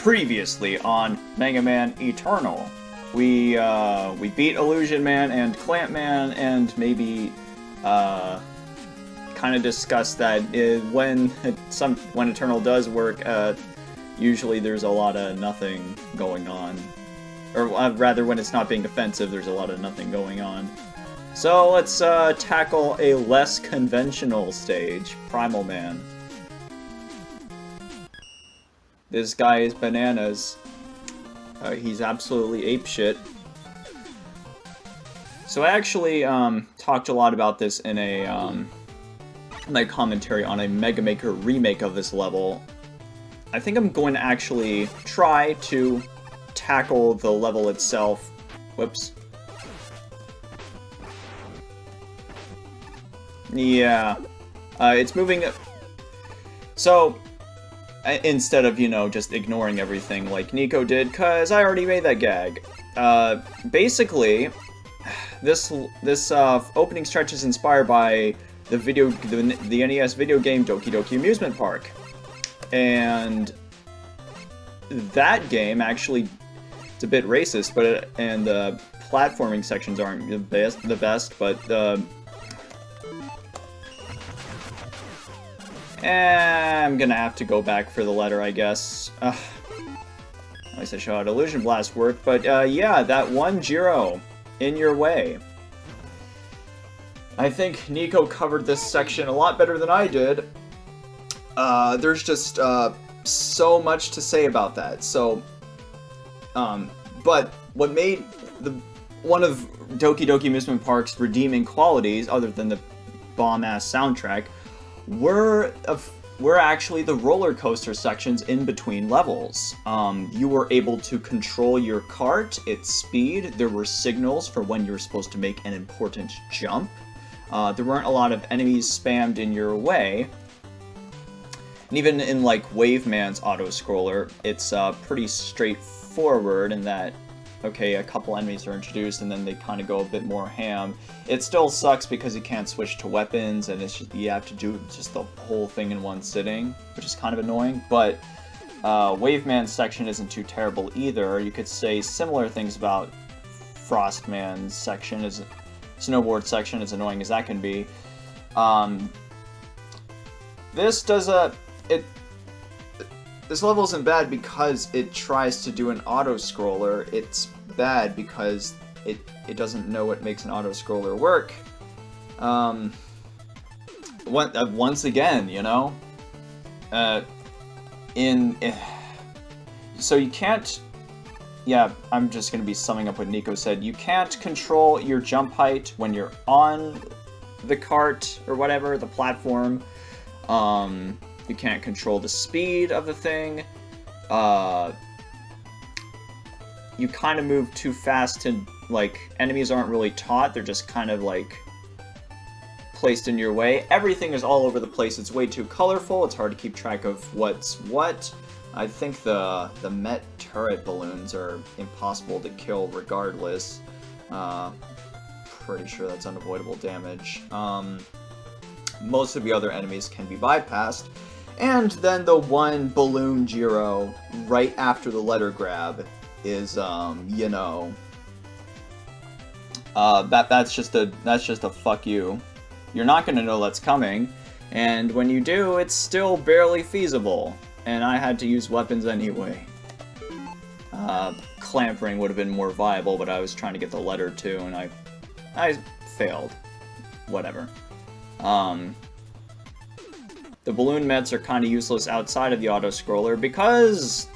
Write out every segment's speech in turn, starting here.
Previously on Mega Man Eternal, we beat Illusion Man and Clamp Man, and maybe kind of discussed that when Eternal does work, usually there's a lot of nothing going on, or rather, when it's not being defensive, there's a lot of nothing going on. So let's tackle a less conventional stage, Primal Man. This guy is bananas. He's absolutely apeshit. So I actually talked a lot about this in a my commentary on a Mega Maker remake of this level. I think I'm going to actually try to tackle the level itself. Whoops. Yeah. It's moving. So, instead of, just ignoring everything like Nico did, because I already made that gag. Basically, this opening stretch is inspired by the NES video game Doki Doki Amusement Park. And that game actually, it's a bit racist, but and the platforming sections aren't the best, but I'm gonna have to go back for the letter, I guess. At least I show how Illusion Blast worked, but yeah, that 1-0 in your way. I think Nico covered this section a lot better than I did. There's just so much to say about that. So, but what made one of Doki Doki Amusement Park's redeeming qualities, other than the bomb-ass soundtrack, were actually the roller coaster sections in between levels. You were able to control your cart, its speed. There were signals for when you were supposed to make an important jump. There weren't a lot of enemies spammed in your way. And even in like Wave Man's auto-scroller, it's pretty straightforward in that, okay, a couple enemies are introduced and then they kind of go a bit more ham. It still sucks because you can't switch to weapons, and it's just, you have to do just the whole thing in one sitting, which is kind of annoying. But Wave Man's section isn't too terrible either. You could say similar things about Frost Man's section, Snowboard section, as annoying as that can be. This level isn't bad because it tries to do an auto-scroller. It's bad because it doesn't know what makes an auto-scroller work. Once again, so you can't. Yeah, I'm just going to be summing up what Nico said. You can't control your jump height when you're on the cart or whatever, the platform. You can't control the speed of the thing. You kind of move too fast to, enemies aren't really taught. They're just kind of, placed in your way. Everything is all over the place. It's way too colorful. It's hard to keep track of what's what. I think the Met turret balloons are impossible to kill regardless. Pretty sure that's unavoidable damage. Most of the other enemies can be bypassed. And then the one balloon Jiro right after the letter grab is, that's just a fuck you. You're not gonna know that's coming, and when you do, it's still barely feasible. And I had to use weapons anyway. Clamp ring would have been more viable, but I was trying to get the letter too, and I failed. Whatever. The balloon mets are kind of useless outside of the auto-scroller because,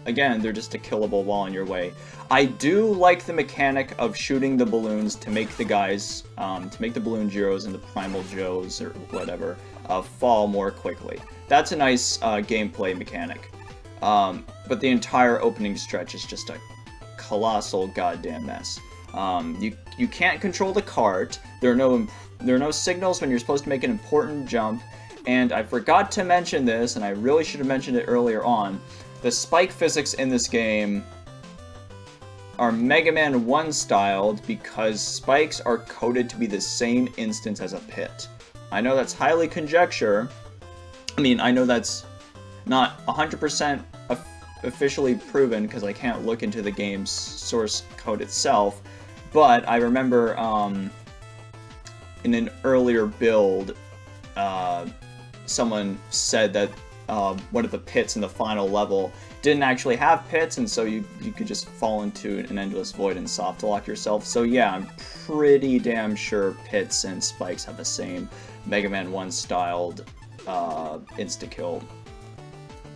again, they're just a killable wall in your way. I do like the mechanic of shooting the balloons to make the guys, to make the balloon Jiros and the Primal Joes or whatever, fall more quickly. That's a nice gameplay mechanic. But the entire opening stretch is just a colossal goddamn mess. You can't control the cart. There are no signals when you're supposed to make an important jump, and I forgot to mention this, and I really should have mentioned it earlier on. The spike physics in this game are Mega Man 1 styled because spikes are coded to be the same instance as a pit. I know that's highly conjecture. I mean, I know that's not 100% officially proven because I can't look into the game's source code itself, but I remember in an earlier build, someone said that one of the pits in the final level didn't actually have pits, and so you could just fall into an endless void and soft lock yourself. So yeah, I'm pretty damn sure pits and spikes have the same Mega Man 1 styled insta-kill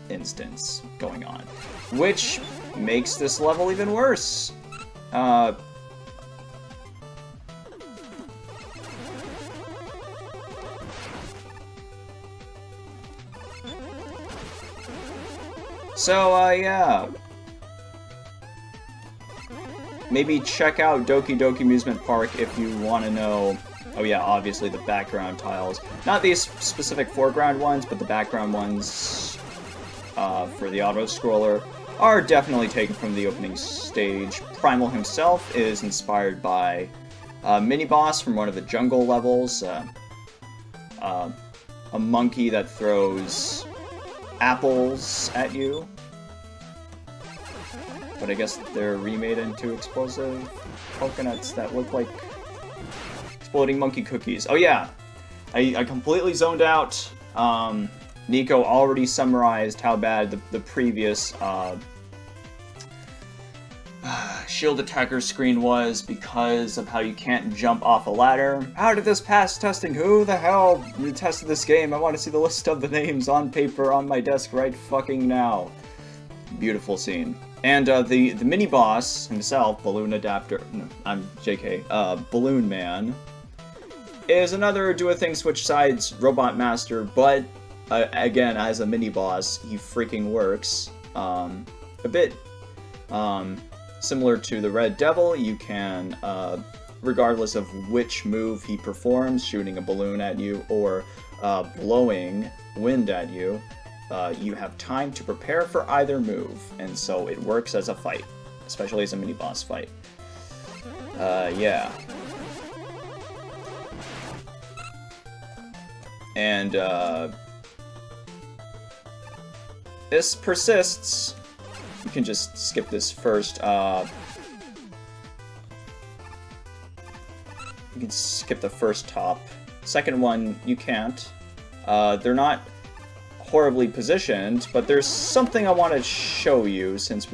instance going on, which makes this level even worse. So, yeah. Maybe check out Doki Doki Amusement Park if you want to know... Oh yeah, obviously the background tiles. Not these specific foreground ones, but the background ones for the auto-scroller are definitely taken from the opening stage. Primal himself is inspired by a mini-boss from one of the jungle levels. A monkey that throws apples at you. But I guess they're remade into explosive coconuts that look like exploding monkey cookies. Oh yeah, I completely zoned out. Nico already summarized how bad the previous shield attacker screen was because of how you can't jump off a ladder. How did this pass testing? Who the hell tested this game? I want to see the list of the names on paper on my desk right fucking now. Beautiful scene. And the mini-boss himself, Balloon Adapter... No, I'm JK. Balloon Man, is another do-a-thing-switch-sides Robot Master, but, again, as a mini-boss, he freaking works. A bit similar to the Red Devil, you can, regardless of which move he performs, shooting a balloon at you or blowing wind at you, you have time to prepare for either move, and so it works as a fight, especially as a mini-boss fight. Yeah. And, this persists. You can just skip this first, you can skip the first top. Second one, you can't. They're not horribly positioned, but there's something I want to show you since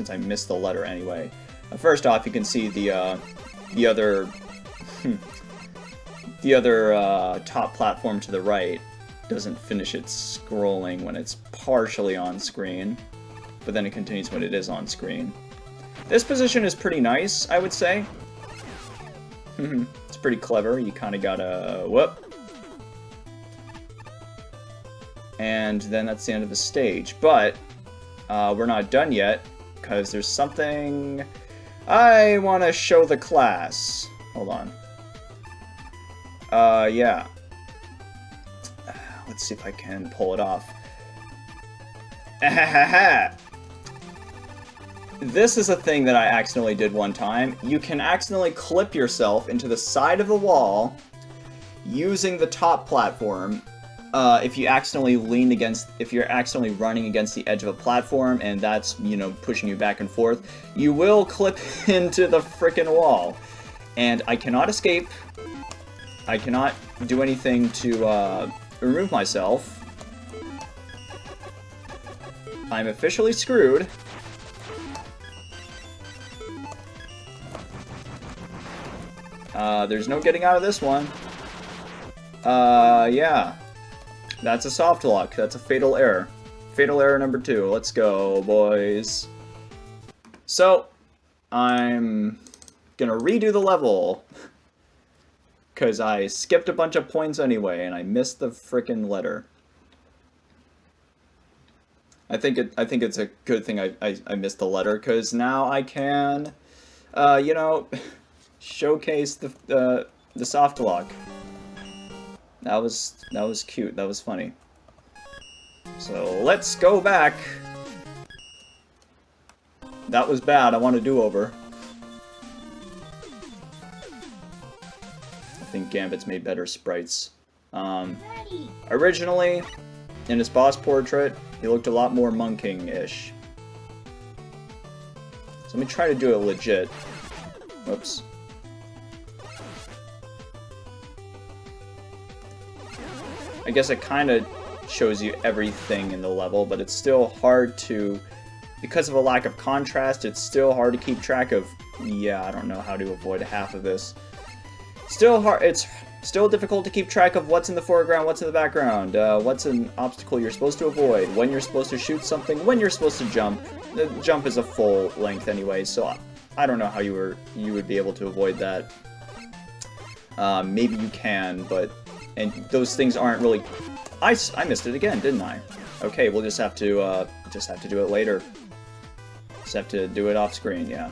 I missed the letter anyway. First off, you can see the other top platform to the right doesn't finish its scrolling when it's partially on screen, but then it continues when it is on screen. This position is pretty nice, I would say. It's pretty clever. You kind of gotta whoop. And then that's the end of the stage. But we're not done yet, because there's something I want to show the class. Hold on. Yeah. Let's see if I can pull it off. This is a thing that I accidentally did one time. You can accidentally clip yourself into the side of the wall using the top platform. If you're accidentally running against the edge of a platform and that's, you know, pushing you back and forth, you will clip into the frickin' wall. And I cannot escape. I cannot do anything to remove myself. I'm officially screwed. There's no getting out of this one. Yeah. That's a soft lock. That's a fatal error. Fatal error number 2. Let's go, boys. So, I'm gonna redo the level. Because I skipped a bunch of points anyway, and I missed the frickin' letter. I think it's a good thing I missed the letter, because now I can, you know, showcase the soft lock. That was cute. That was funny. So let's go back. That was bad. I want a do-over. I think Gambit's made better sprites. Originally, in his boss portrait, he looked a lot more monking-ish. So let me try to do it legit. Whoops. I guess it kind of shows you everything in the level, but it's still hard to... Because of a lack of contrast, it's still hard to keep track of... Yeah, I don't know how to avoid half of this. Still hard... It's still difficult to keep track of what's in the foreground, what's in the background, what's an obstacle you're supposed to avoid, when you're supposed to shoot something, when you're supposed to jump. The jump is a full length anyway, so I don't know how you would be able to avoid that. Maybe you can, but... And those things aren't really... I missed it again, didn't I? Okay, we'll just have to do it later. Just have to do it off screen, yeah.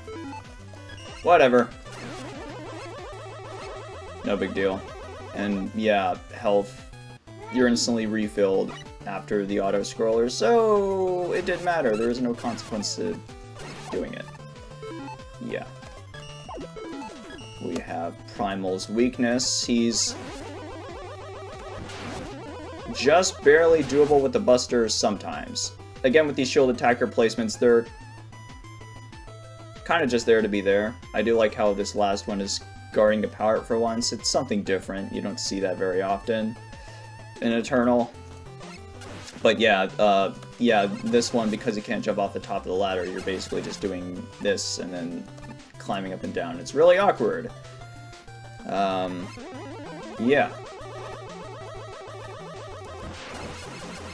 Whatever. No big deal. And yeah, health. You're instantly refilled after the auto-scroller, so it didn't matter. There is no consequence to doing it. Yeah. We have Primal's weakness. He's just barely doable with the busters sometimes. Again, with these shield attacker placements, they're kind of just there to be there. I do like how this last one is guarding the power for once. It's something different. You don't see that very often in Eternal. But yeah, yeah, this one, because you can't jump off the top of the ladder, you're basically just doing this and then climbing up and down. It's really awkward. Yeah.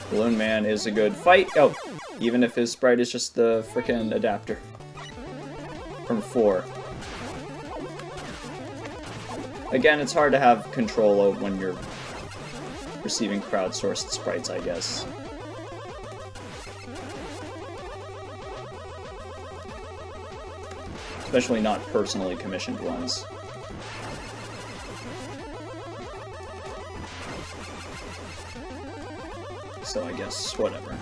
Balloon Man is a good fight. Oh, even if his sprite is just the frickin' adapter from 4. Again, it's hard to have control over when you're receiving crowdsourced sprites, I guess. Especially not personally commissioned ones. So I guess, whatever.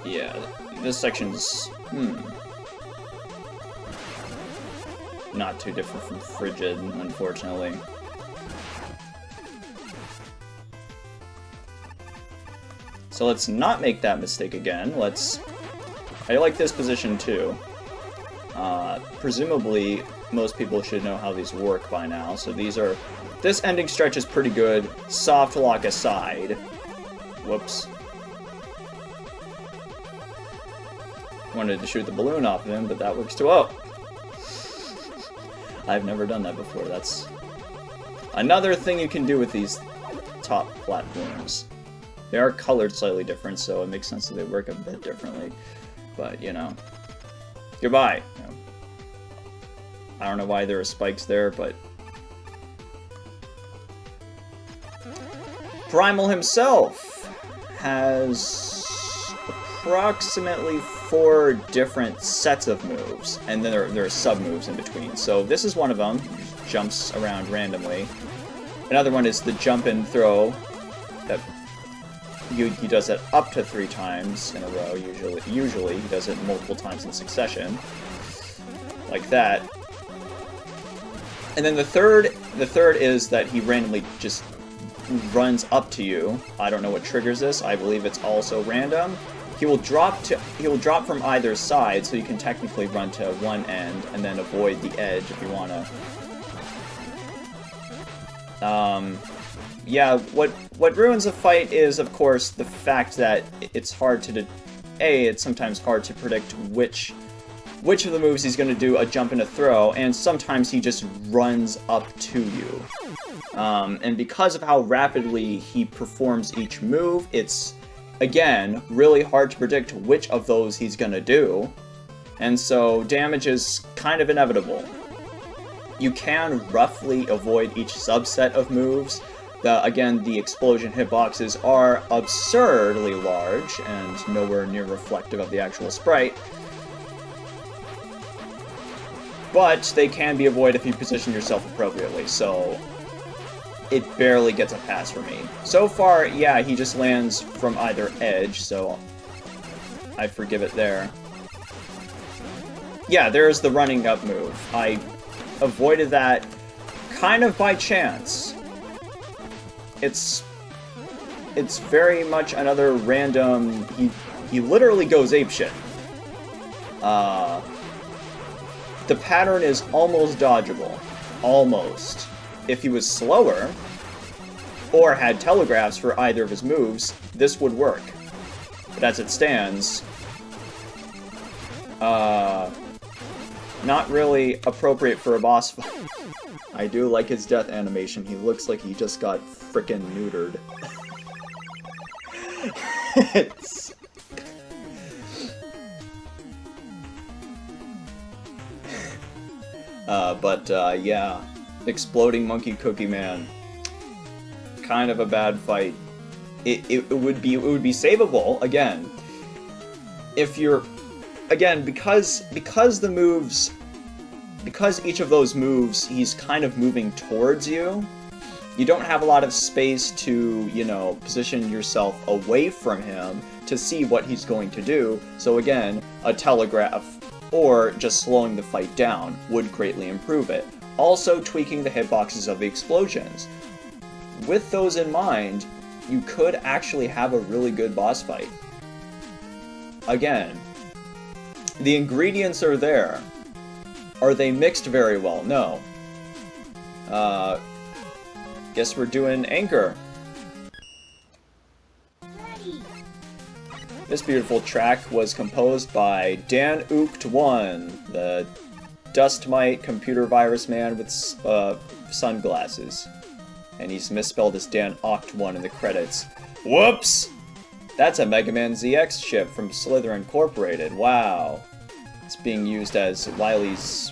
Yeah, this section's, not too different from Frigid, unfortunately. So let's not make that mistake again. I like this position too. Presumably, most people should know how these work by now. So this ending stretch is pretty good. Soft lock aside. Whoops. Wanted to shoot the balloon off of him, but that works too. Oh! I've never done that before. That's another thing you can do with these top platforms. They are colored slightly different, so it makes sense that they work a bit differently. But, you know. Goodbye. You know. I don't know why there are spikes there, but... Primal himself has approximately 4 different sets of moves, and then there are sub-moves in between. So this is one of them. He jumps around randomly. Another one is the jump and throw. That he does that up to 3 times in a row, usually. He does it multiple times in succession. Like that. And then the third is that he randomly just runs up to you. I don't know what triggers this. I believe it's also random. He will drop from either side, so you can technically run to one end and then avoid the edge if you wanna. Yeah, what ruins a fight is, of course, the fact that it's hard to it's sometimes hard to predict which of the moves he's gonna do a jump and a throw, and sometimes he just runs up to you. And because of how rapidly he performs each move, it's again, really hard to predict which of those he's gonna do, and so damage is kind of inevitable. You can roughly avoid each subset of moves. Again, the explosion hitboxes are absurdly large and nowhere near reflective of the actual sprite, but they can be avoided if you position yourself appropriately, so it barely gets a pass for me. So far, yeah, he just lands from either edge, so I forgive it there. Yeah, there's the running up move. avoided that kind of by chance. It's very much another random... He literally goes apeshit. The pattern is almost dodgeable. Almost. If he was slower, or had telegraphs for either of his moves, this would work. But as it stands, not really appropriate for a boss fight. I do like his death animation. He looks like he just got frickin' neutered. It's... yeah. Exploding Monkey Cookie Man. Kind of a bad fight. It would be savable, again, if you're... Again, because the moves... Because each of those moves, he's kind of moving towards you, you don't have a lot of space to, you know, position yourself away from him to see what he's going to do. So again, a telegraph or just slowing the fight down would greatly improve it. Also tweaking the hitboxes of the explosions. With those in mind, you could actually have a really good boss fight. Again, the ingredients are there. Are they mixed very well? No. Guess we're doing Enker. This beautiful track was composed by Dan Ookt1, the dust mite computer virus man with sunglasses. And he's misspelled as Dan Oct1 in the credits. Whoops! That's a Mega Man ZX ship from Slither Incorporated. Wow. It's being used as Wily's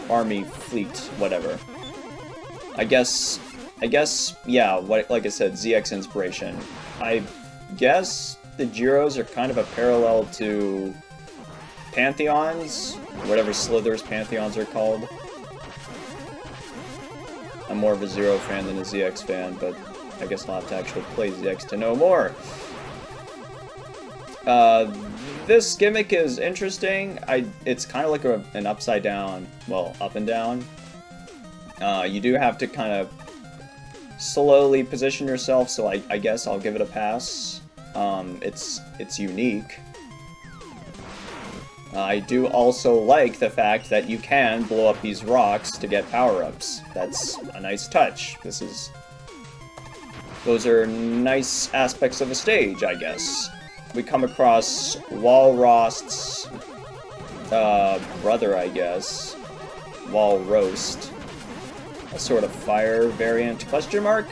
army fleet, whatever. I guess, yeah, like I said, ZX inspiration. I guess the Gyros are kind of a parallel to Pantheons, whatever Slither's Pantheons are called. I'm more of a Zero fan than a ZX fan, but I guess I'll have to actually play ZX to know more. This gimmick is interesting. It's kind of like an upside down, well, up and down. You do have to kind of slowly position yourself, so I guess I'll give it a pass. It's unique. I do also like the fact that you can blow up these rocks to get power-ups. That's a nice touch. Those are nice aspects of a stage, I guess. We come across Walrost's brother, I guess. Walroast. A sort of fire variant, question mark?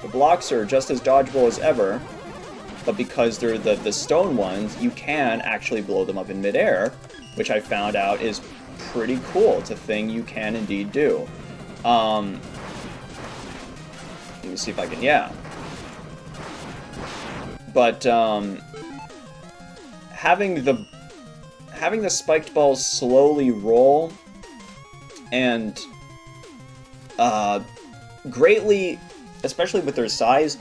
The blocks are just as dodgeable as ever, but because they're the stone ones, you can actually blow them up in midair, which I found out is pretty cool. It's a thing you can indeed do. Let me see if I can, yeah. But, having the spiked balls slowly roll and greatly, especially with their size,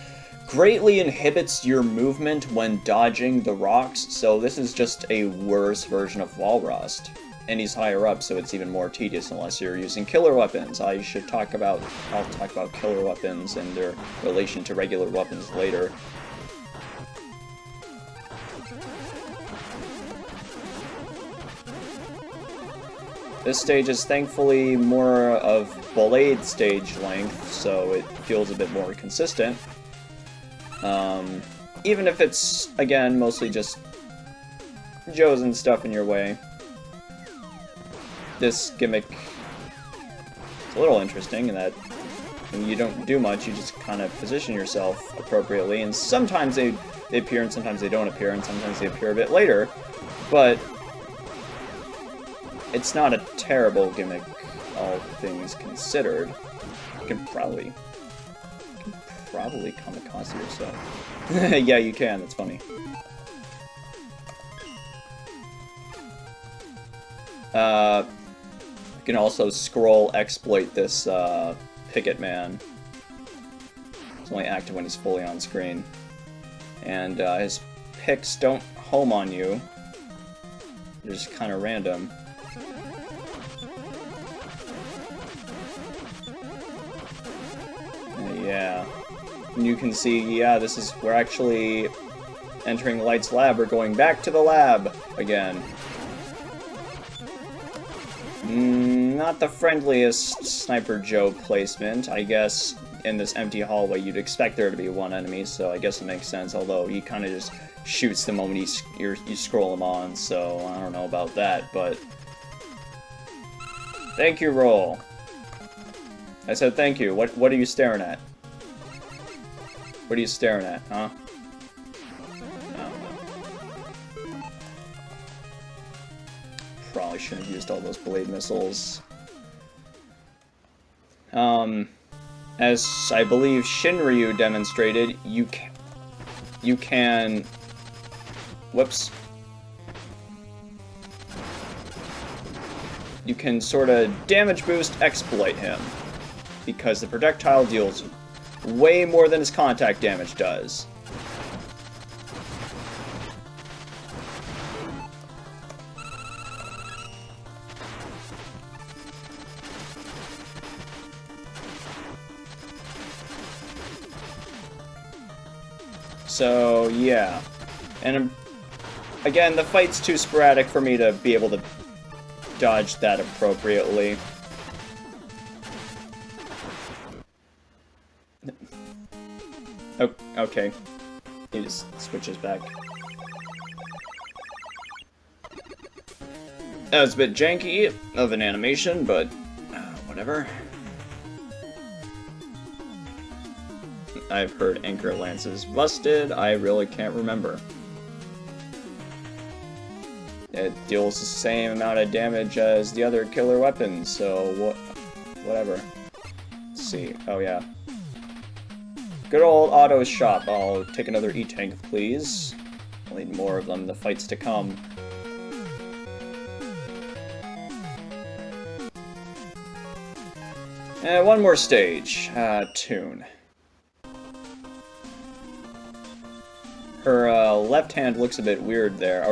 greatly inhibits your movement when dodging the rocks, so this is just a worse version of Walrust. And he's higher up, so it's even more tedious unless you're using killer weapons. I'll talk about killer weapons and their relation to regular weapons later. This stage is thankfully more of Blade stage length, so it feels a bit more consistent. Even if it's, again, mostly just Joes and stuff in your way. This gimmick is a little interesting in that when you don't do much, you just kind of position yourself appropriately, and sometimes they appear and sometimes they don't appear, and sometimes they appear a bit later, but it's not a terrible gimmick, all things considered. You can probably kamikaze yourself. Yeah, you can, that's funny. You can also scroll exploit this Picket Man. It's only active when he's fully on screen. And his picks don't home on you. They're just kind of random. you can see, yeah, this is, we're actually entering Light's lab. We're going back to the lab again. Not the friendliest Sniper Joe placement. I guess in this empty hallway you'd expect there to be one enemy, so I guess it makes sense, although he kind of just shoots the moment you scroll him on, so I don't know about that, but... Thank you, roll. I said thank you. What are you staring at? What are you staring at, huh? I don't know. Probably shouldn't have used all those blade missiles. As I believe Shinryu demonstrated, you can... Whoops. You can sort of damage boost exploit him, because the projectile deals way more than his contact damage does. So, yeah. And again, the fight's too sporadic for me to be able to dodge that appropriately. Oh, okay. He just switches back. That was a bit janky of an animation, but whatever. I've heard Enker lances busted. I really can't remember. It deals the same amount of damage as the other killer weapons, so whatever. Let's see. Oh yeah. Good old auto shop. I'll take another E-tank, please. I'll need more of them in the fights to come. And one more stage. Tune. Her left hand looks a bit weird there.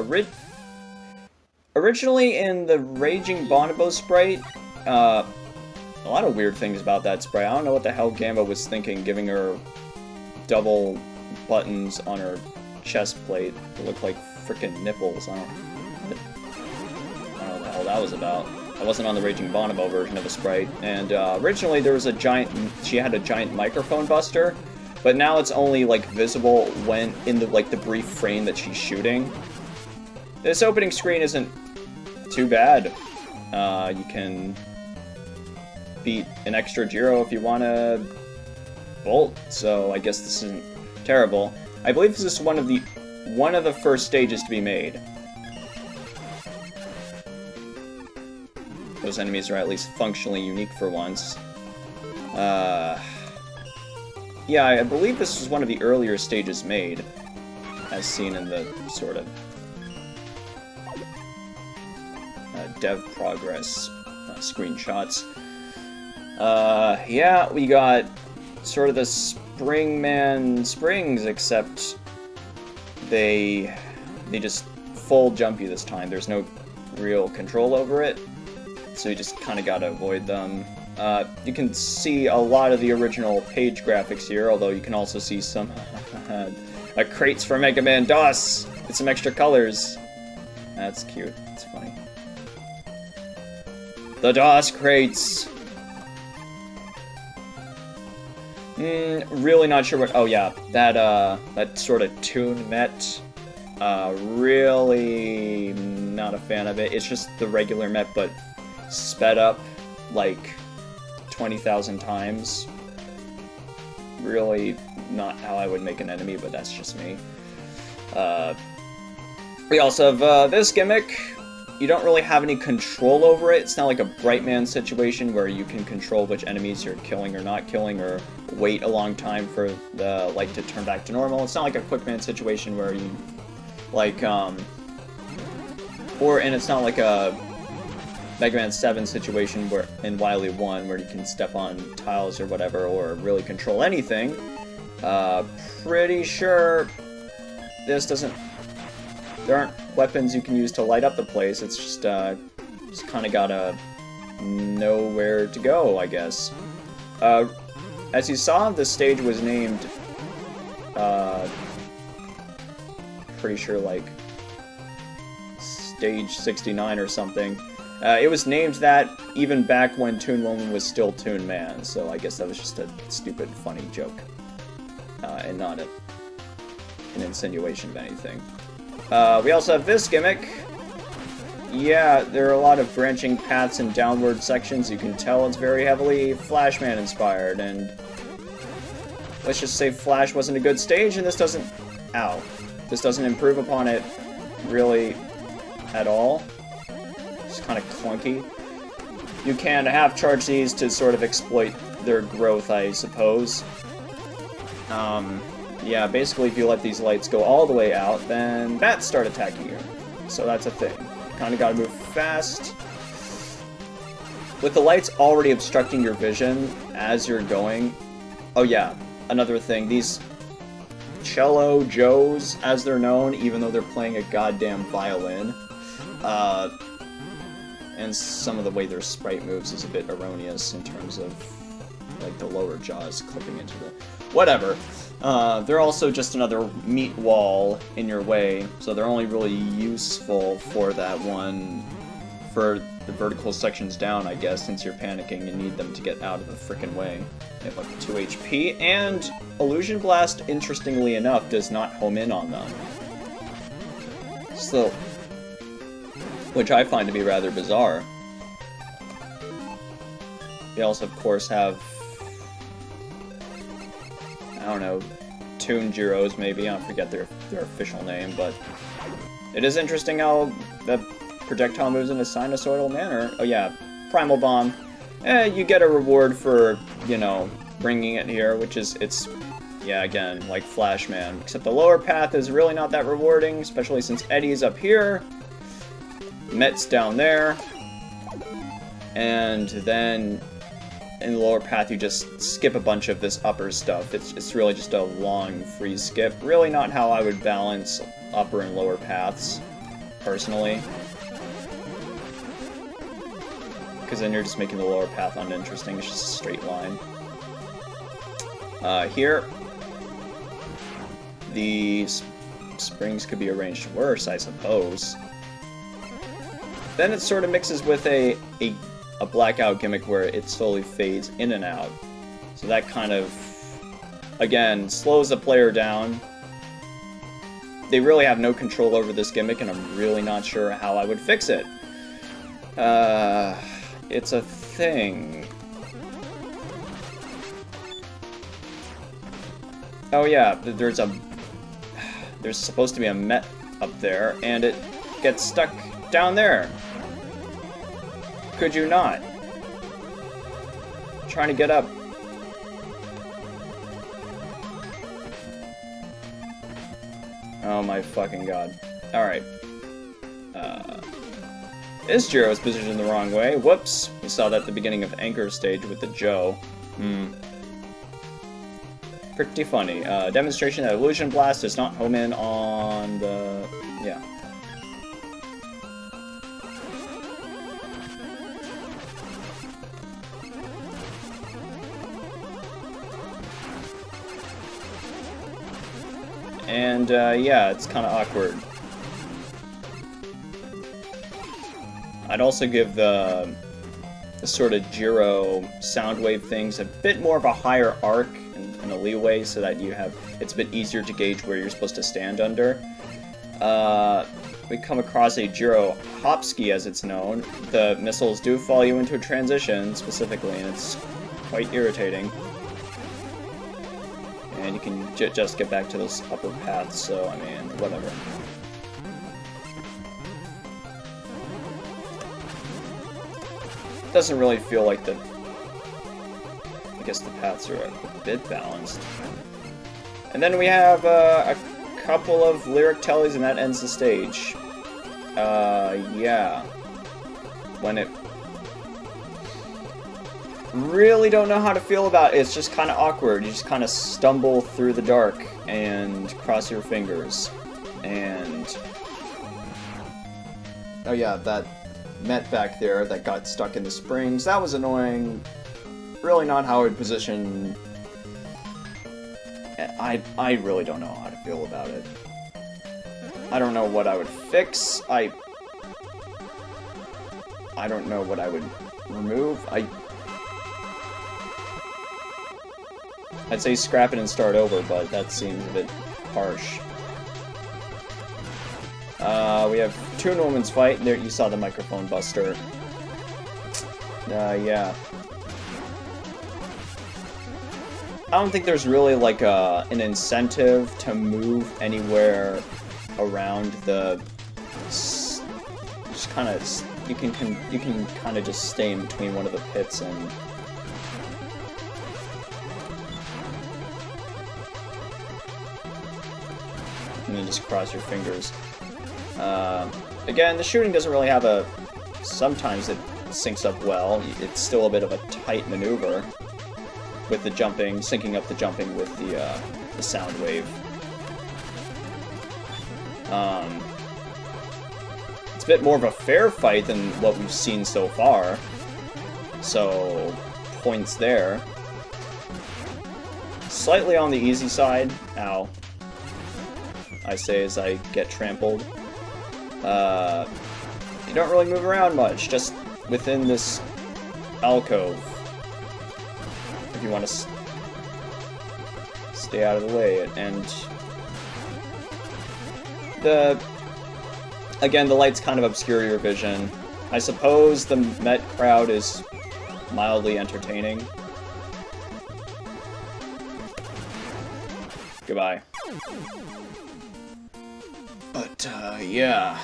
Originally in the Raging Bonobo sprite, a lot of weird things about that sprite. I don't know what the hell Gamba was thinking, giving her double buttons on her chest plate that look like frickin' nipples. I don't know what the hell that was about. I wasn't on the Raging Bonobo version of the sprite, and originally there was she had a giant microphone buster, but now it's only like visible when in the the brief frame that she's shooting. This opening screen isn't too bad. You can beat an extra Jiro if you want to bolt, so I guess this isn't terrible. I believe this is one of the first stages to be made. Those enemies are at least functionally unique for once. Yeah, I believe this was one of the earlier stages made, as seen in the sort of dev progress screenshots. Yeah, we got sort of the Springman Springs, except they just full jump you this time. There's no real control over it, so you just kind of gotta avoid them. You can see a lot of the original page graphics here, although you can also see some crates for Mega Man DOS with some extra colors. That's cute. That's funny. The DOS crates! Really not sure what... Oh yeah, that sort of tune met. Really not a fan of it. It's just the regular met, but sped up like 20,000 times. Really not how I would make an enemy, but that's just me. We also have this gimmick. You don't really have any control over it. It's not like a Brightman situation where you can control which enemies you're killing or not killing, or wait a long time for the light to turn back to normal. It's not like a Quickman situation where you, like, and it's not like a Mega Man 7 situation where in Wily 1 where you can step on tiles or whatever, or really control anything. Pretty sure this doesn't... There aren't weapons you can use to light up the place. It's just kind of gotta know where to go, I guess. As you saw, the stage was named Pretty sure, like, stage 69 or something. It was named that even back when Toon Woman was still Toon Man, so I guess that was just a stupid, funny joke. And not an insinuation of anything. We also have this gimmick. Yeah, there are a lot of branching paths and downward sections. You can tell it's very heavily Flashman inspired, and let's just say Flash wasn't a good stage, and this doesn't... Ow. This doesn't improve upon it really at all. It's kind of clunky. You can half-charge these to sort of exploit their growth, I suppose. Yeah, basically if you let these lights go all the way out, then bats start attacking you. So that's a thing. Kind of gotta move fast. With the lights already obstructing your vision as you're going... Oh yeah, another thing. These cello Joes, as they're known, even though they're playing a goddamn violin, and some of the way their sprite moves is a bit erroneous in terms of, like, the lower jaws clipping into the... Whatever. They're also just another meat wall in your way, so they're only really useful for that one, for the vertical sections down, I guess, since you're panicking and need them to get out of the frickin' way. They have like 2 HP, and Illusion Blast, interestingly enough, does not home in on them. So, which I find to be rather bizarre. They also, of course, have... I don't know, Toon Jiros maybe, I forget their official name, but it is interesting how the projectile moves in a sinusoidal manner. Oh yeah, Primal Bomb. You get a reward for, you know, bringing it here, which is, yeah, again, like Flashman. Except the lower path is really not that rewarding, especially since Eddie's up here, Met's down there, and then in the lower path you just skip a bunch of this upper stuff. It's really just a long free skip. Really not how I would balance upper and lower paths, personally. Because then you're just making the lower path uninteresting, it's just a straight line. Here, the springs could be arranged worse, I suppose. Then it sort of mixes with a blackout gimmick where it slowly fades in and out. So that kind of, again, slows the player down. They really have no control over this gimmick, and I'm really not sure how I would fix it. It's a thing. Oh yeah, there's supposed to be a Met up there, and it gets stuck down there. Could you not? Trying to get up. Oh my fucking god. Alright. This Jiro is positioned the wrong way. Whoops. We saw that at the beginning of Enker stage with the Joe. Pretty funny. Demonstration that Illusion Blast does not home in on the... yeah. And, yeah, it's kind of awkward. I'd also give the sort of Jiro sound wave things a bit more of a higher arc and a leeway so that it's a bit easier to gauge where you're supposed to stand under. We come across a Jiro Hopski, as it's known. The missiles do follow you into a transition, specifically, and it's quite irritating. And you can just get back to those upper paths, so, I mean, whatever. Doesn't really feel like I guess the paths are a bit balanced. And then we have a couple of lyric tellies, and that ends the stage. Yeah. When it... really don't know how to feel about it. It's just kind of awkward. You just kind of stumble through the dark and cross your fingers. And... oh yeah, that Met back there that got stuck in the springs. That was annoying. Really not how I'd position I really don't know how to feel about it. I don't know what I would fix. I don't know what I would remove. I'd say scrap it and start over, but that seems a bit harsh. We have two in women's fight. There, you saw the microphone buster. Yeah. I don't think there's really like an incentive to move anywhere around the. Just kind of, you can kind of just stay in between one of the pits and. And then just cross your fingers. Again, the shooting doesn't really have a... Sometimes it syncs up well. It's still a bit of a tight maneuver with the jumping, syncing up the jumping with the sound wave. It's a bit more of a fair fight than what we've seen so far. So, points there. Slightly on the easy side. Ow. I say as I get trampled. You don't really move around much, just within this alcove. If you want to stay out of the way, and again, the lights kind of obscure your vision. I suppose the Met crowd is mildly entertaining. Goodbye. But, yeah.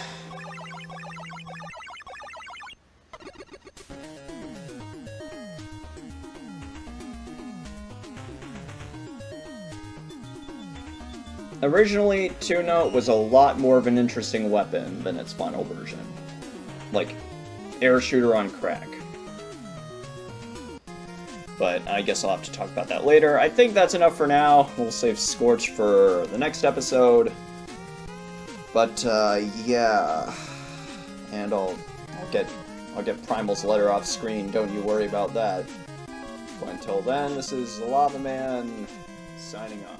Originally, Two-Note was a lot more of an interesting weapon than its final version. Like, air shooter on crack. But I guess I'll have to talk about that later. I think that's enough for now. We'll save Scorch for the next episode. But, yeah. And I'll get Primal's letter off screen, don't you worry about that. But until then, this is Lava Man, signing off.